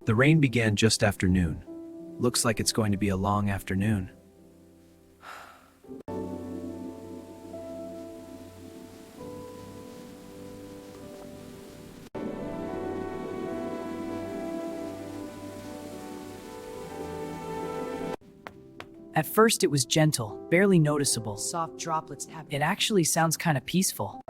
The rain began just after noon. Looks like it's going to be a long afternoon. At first it was gentle, barely noticeable. Soft droplets happen. It actually sounds kind of peaceful.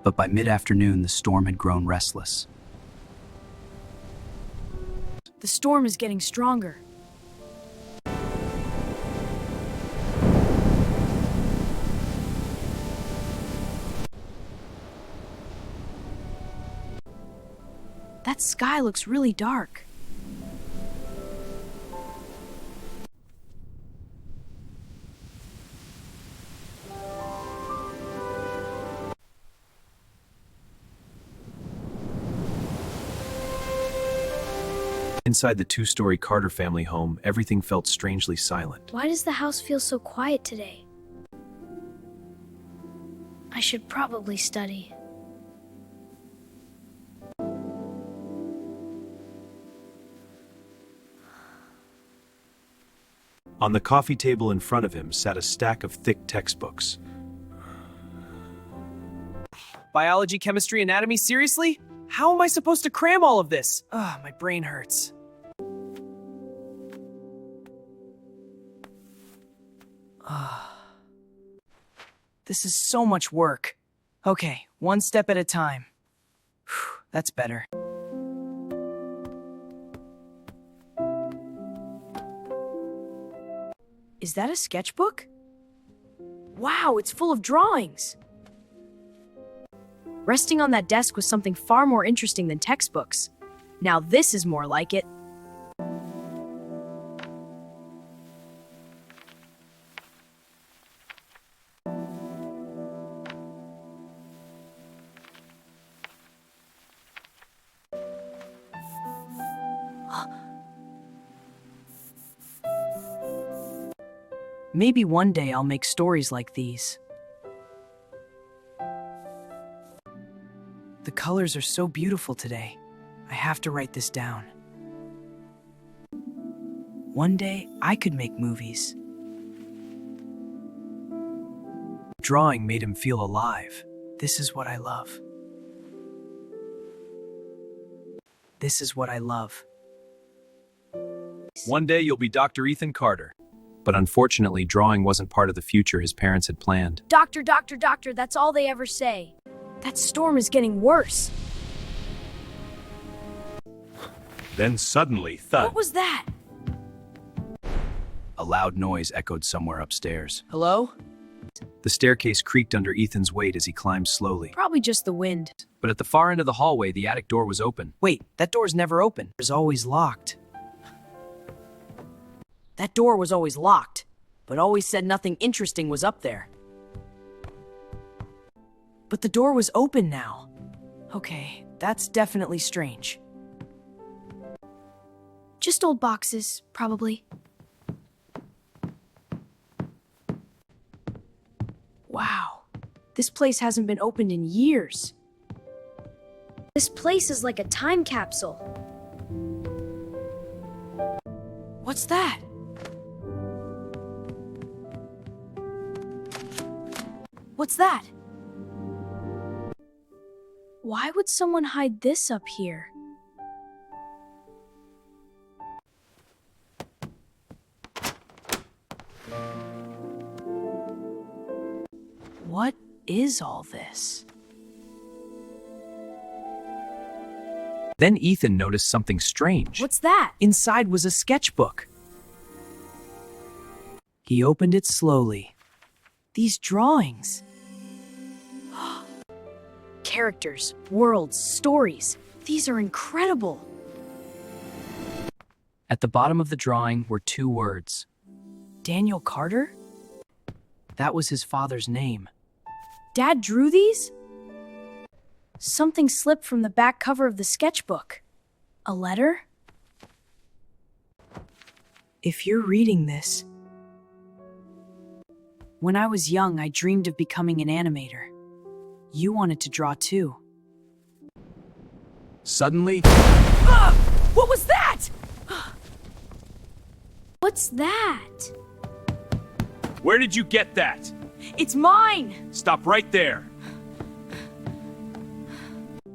But by mid-afternoon, the storm had grown restless. The storm is getting stronger. That sky looks really dark. Inside the two-story Carter family home, everything felt strangely silent. Why does the house feel so quiet today? I should probably study. On the coffee table in front of him sat a stack of thick textbooks. Biology, chemistry, anatomy, seriously? How am I supposed to cram all of this? Ugh, my brain hurts. This is so much work. Okay, one step at a time. Whew, that's better. Is that a sketchbook? Wow, it's full of drawings. Resting on that desk was something far more interesting than textbooks. Now this is more like it. Maybe one day I'll make stories like these. The colors are so beautiful today. I have to write this down. One day, I could make movies. Drawing made him feel alive. This is what I love. This is what I love. One day you'll be Dr. Ethan Carter. But unfortunately, drawing wasn't part of the future his parents had planned. Doctor, doctor, doctor, that's all they ever say. That storm is getting worse. Then suddenly, thud. What was that? A loud noise echoed somewhere upstairs. Hello? The staircase creaked under Ethan's weight as he climbed slowly. Probably just the wind. But at the far end of the hallway, the attic door was open. Wait, that door's never open. It's always locked. That door was always locked, but always said nothing interesting was up there. But the door was open now. Okay, that's definitely strange. Just old boxes, probably. Wow, this place hasn't been opened in years. This place is like a time capsule. What's that? What's that? Why would someone hide this up here? What is all this? Then Ethan noticed something strange. What's that? Inside was a sketchbook. He opened it slowly. These drawings. Characters, worlds, stories. These are incredible. At the bottom of the drawing were two words. Daniel Carter? That was his father's name. Dad drew these? Something slipped from the back cover of the sketchbook. A letter? If you're reading this, when I was young, I dreamed of becoming an animator. You wanted to draw too. Suddenly, What was that? What's that? where did you get that? It's mine! Stop right there.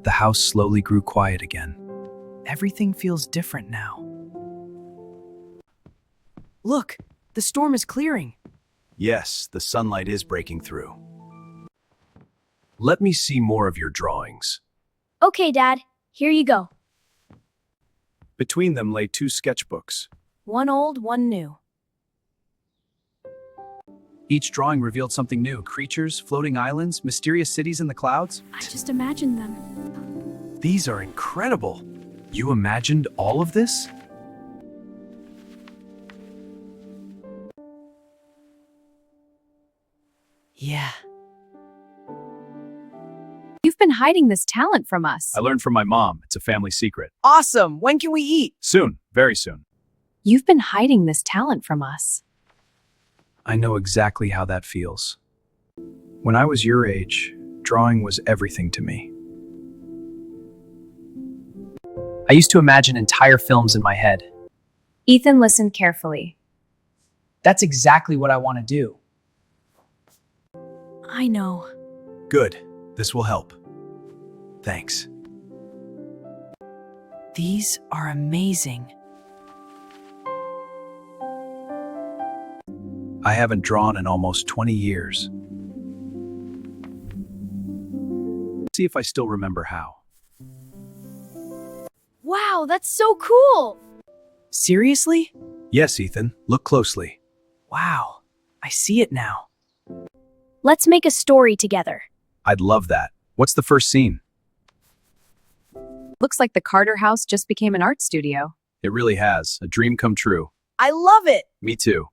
The house slowly grew quiet again. Everything feels different now. Look, the storm is clearing. Yes, the sunlight is breaking through. Let me see more of your drawings. Okay, Dad. Here you go. Between them lay two sketchbooks. One old, one new. Each drawing revealed something new. Creatures, floating islands, mysterious cities in the clouds. I just imagined them. These are incredible. You imagined all of this? Yeah. You've been hiding this talent from us. I learned from my mom. It's a family secret. Awesome! When can we eat? Soon, very soon. You've been hiding this talent from us. I know exactly how that feels. When I was your age, drawing was everything to me. I used to imagine entire films in my head. Ethan listened carefully. That's exactly what I want to do. I know. Good. This will help. Thanks. These are amazing. I haven't drawn in almost 20 years. See if I still remember how. Wow, that's so cool! Seriously? Yes, Ethan. Look closely. Wow, I see it now. Let's make a story together. I'd love that. What's the first scene? Looks like the Carter house just became an art studio. It really has. A dream come true. I love it! Me too.